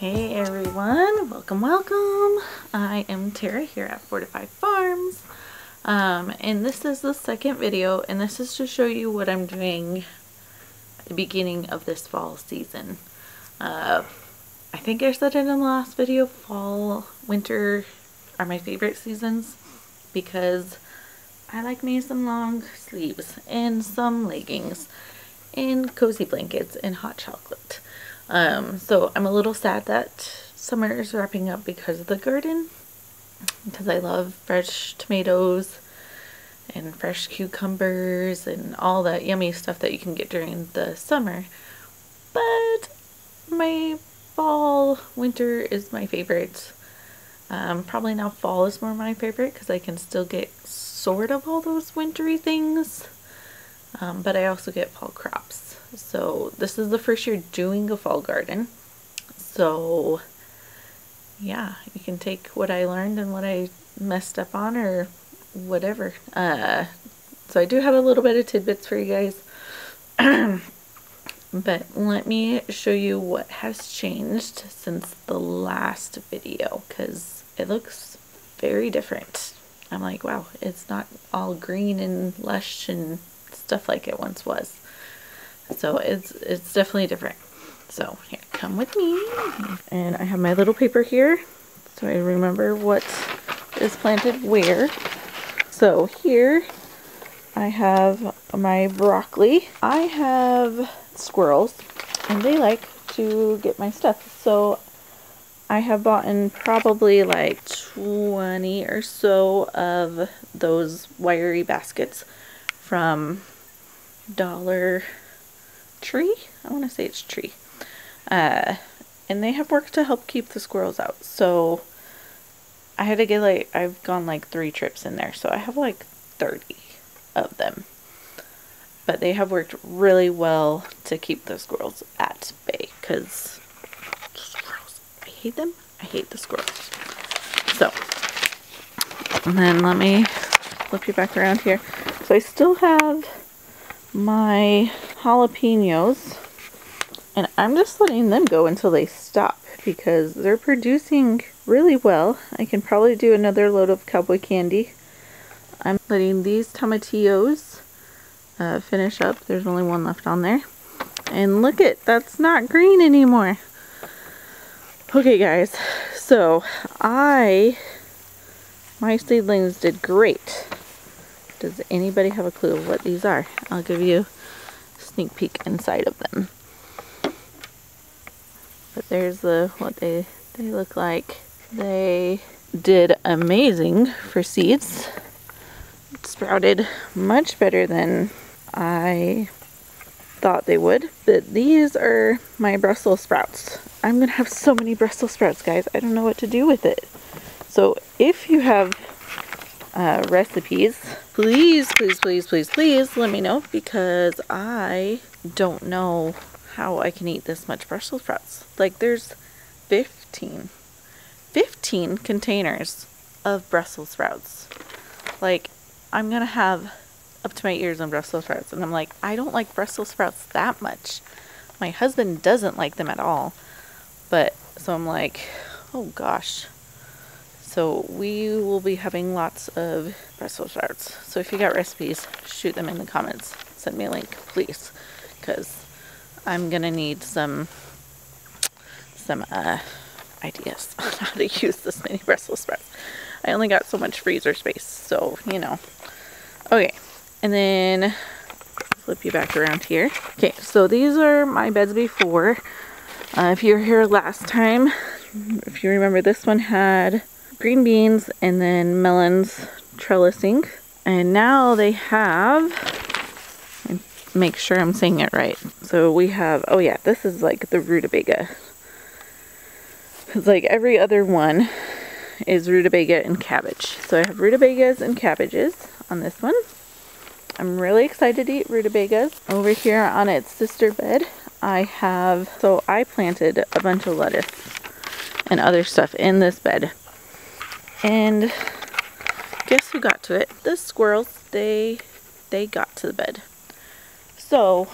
Hey everyone, welcome. I am Tara here at Fortified Farms, and this is the second video, and this is to show you what I'm doing at the beginning of this fall season. I think I said it in the last video, fall, winter are my favorite seasons because I like me some long sleeves and some leggings and cozy blankets and hot chocolate. So I'm a little sad that summer is wrapping up because of the garden, because I love fresh tomatoes and fresh cucumbers and all that yummy stuff that you can get during the summer. But my fall, winter is my favorite. Probably now fall is more my favorite because I can still get sort of all those wintry things, but I also get fall crops. So this is the first year doing a fall garden, so yeah, you can take what I learned and what I messed up on or whatever. So I do have a little bit of tidbits for you guys. But let me show you what has changed since the last video, because it looks very different. I'm like, wow, it's not all green and lush and stuff like it once was. So it's definitely different. So here, come with me. And I have my little paper here so I remember what is planted where. So here I have my broccoli. I have squirrels and they like to get my stuff. So I have bought in probably like 20 or so of those wiry baskets from Dollar Tree. I want to say it's Tree. And they have worked to help keep the squirrels out. So I had to get I've gone like 3 trips in there. So I have like 30 of them. But they have worked really well to keep the squirrels at bay. Because squirrels, I hate them. I hate the squirrels. So, and then let me flip you back around here. So I still have my jalapenos, and I'm just letting them go until they stop because they're producing really well. I can probably do another load of cowboy candy. I'm letting these tomatillos finish up. There's only one left on there, and look it, that's not green anymore. Okay guys, so my seedlings did great. Does anybody have a clue what these are? I'll give you a sneak peek inside of them. But there's what they look like. They did amazing for seeds. It sprouted much better than I thought they would. But these are my Brussels sprouts. I'm gonna have so many Brussels sprouts, guys. I don't know what to do with it. So if you have recipes, please let me know, because I don't know how I can eat this much Brussels sprouts. Like, there's 15 containers of Brussels sprouts. Like, I'm gonna have up to my ears in Brussels sprouts, and I'm like, I don't like Brussels sprouts that much. My husband doesn't like them at all, but so I'm like, oh gosh. So we will be having lots of Brussels sprouts. So if you got recipes, shoot them in the comments. Send me a link, please, because I'm gonna need some ideas on how to use this many Brussels sprouts. I only got so much freezer space, so you know. Okay, and then flip you back around here. Okay, so these are my beds before. If you were here last time, if you remember, this one had green beans and then melons trellising, and now they have, make sure I'm saying it right, so we have, oh yeah, this is like the rutabaga. It's like every other one is rutabaga and cabbage. So I have rutabagas and cabbages on this one. I'm really excited to eat rutabagas. Over here on its sister bed, I have, so I planted a bunch of lettuce and other stuff in this bed. And guess who got to it? The squirrels. They got to the bed. So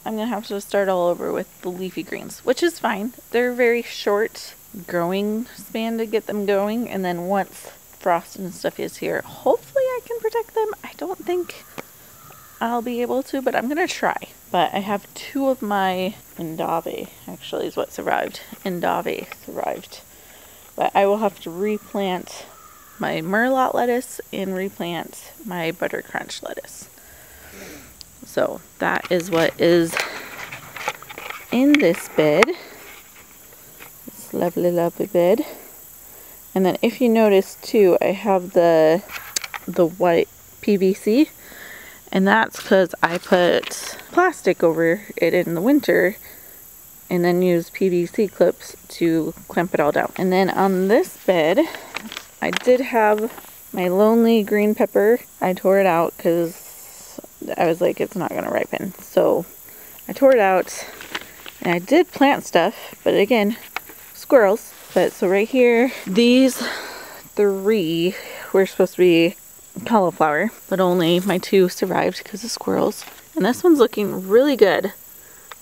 I'm gonna have to start all over with the leafy greens, which is fine. They're very short growing span to get them going, and then once frost and stuff is here, hopefully I can protect them. I don't think I'll be able to, but I'm gonna try. But I have 2 of my Indave, actually is what survived. Indave survived. But I will have to replant my Merlot lettuce and replant my Butter Crunch lettuce. So that is what is in this bed. This lovely, lovely bed. And then if you notice too, I have the white PVC, and that's because I put plastic over it in the winter and then use PVC clips to clamp it all down. And then on this bed, I did have my lonely green pepper. I tore it out because I was like, it's not going to ripen. So I tore it out, and I did plant stuff, but again, squirrels. But so right here, these 3 were supposed to be cauliflower, but only my 2 survived because of squirrels. And this one's looking really good.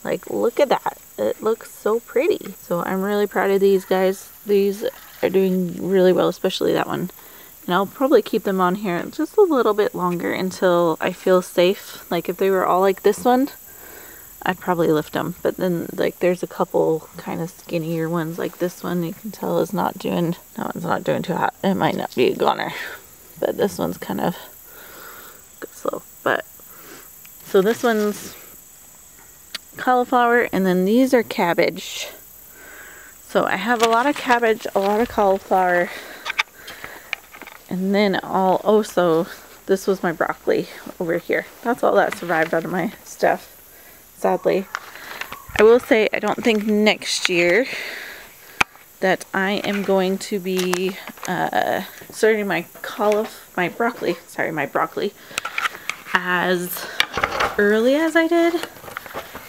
Like, look at that. It looks so pretty. So I'm really proud of these guys. These are doing really well, especially that one. And I'll probably keep them on here just a little bit longer until I feel safe. Like if they were all like this one, I'd probably lift them. But then like there's a couple kind of skinnier ones like this one. You can tell is not doing, that one's not doing too hot. It might not be a goner. But this one's kind of slow. But so this one's cauliflower, and then these are cabbage. So I have a lot of cabbage, a lot of cauliflower, and then I'll also, this was my broccoli over here. That's all that survived out of my stuff, sadly. I will say I don't think next year that I am going to be starting my broccoli as early as I did,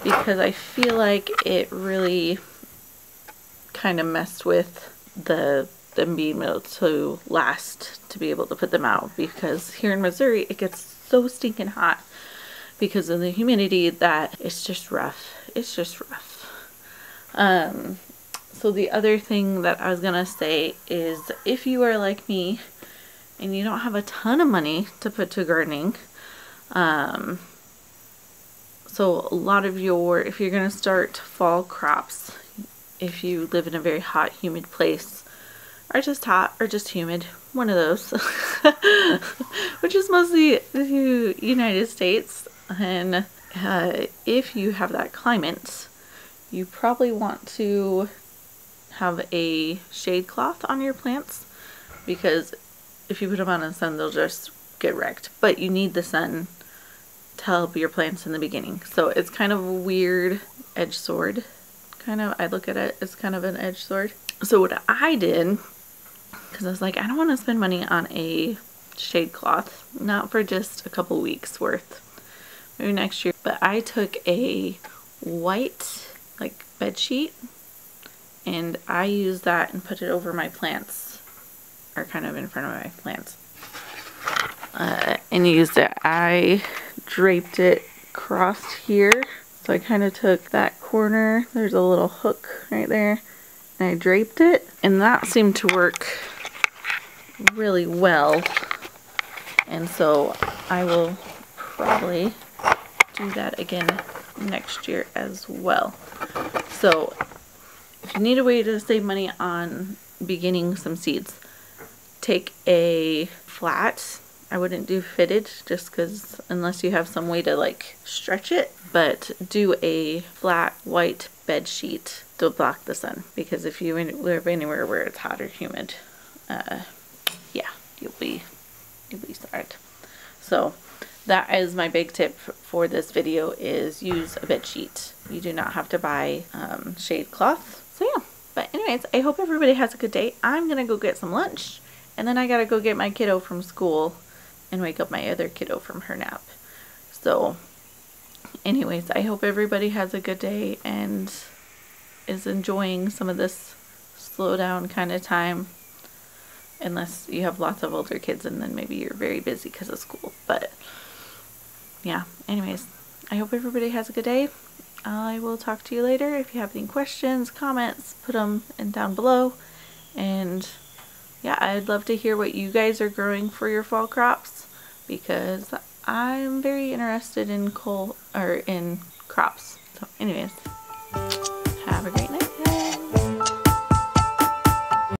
because I feel like it really kind of messed with them being able to last to be able to put them out, because here in Missouri it gets so stinking hot because of the humidity that it's just rough. It's just rough. So the other thing that I was gonna say is, if you are like me and you don't have a ton of money to put to gardening, so a lot of if you're gonna start fall crops, if you live in a very hot, humid place, or just hot, or just humid, one of those, which is mostly the United States, and if you have that climate, you probably want to have a shade cloth on your plants, because if you put them on in the sun, they'll just get wrecked. But you need the sun to help your plants in the beginning. So it's kind of a weird edge sword. I look at it as kind of an edge sword. So what I did, because I was like, I don't want to spend money on a shade cloth, not for just a couple weeks worth, maybe next year, but I took a white like bed sheet and I used that and put it over my plants, or kind of in front of my plants, and used it. I draped it across here, so I kind of took that corner, there's a little hook right there, and I draped it, and that seemed to work really well. And so I will probably do that again next year as well. So if you need a way to save money on beginning some seeds, take a flat, I wouldn't do fitted just because unless you have some way to like stretch it, but do a flat white bed sheet to block the sun, because if you live anywhere where it's hot or humid, yeah, you'll be sorry. So that is my big tip for this video, is use a bed sheet. You do not have to buy shade cloth. So yeah, but anyways, I hope everybody has a good day. I'm gonna go get some lunch, and then I gotta go get my kiddo from school and wake up my other kiddo from her nap. So anyways, I hope everybody has a good day and is enjoying some of this slow down kind of time, unless you have lots of older kids and then maybe you're very busy because of school. But yeah, anyways, I hope everybody has a good day, I will talk to you later. If you have any questions, comments, put them down below. And yeah, I'd love to hear what you guys are growing for your fall crops, because I'm very interested in in crops. So anyways,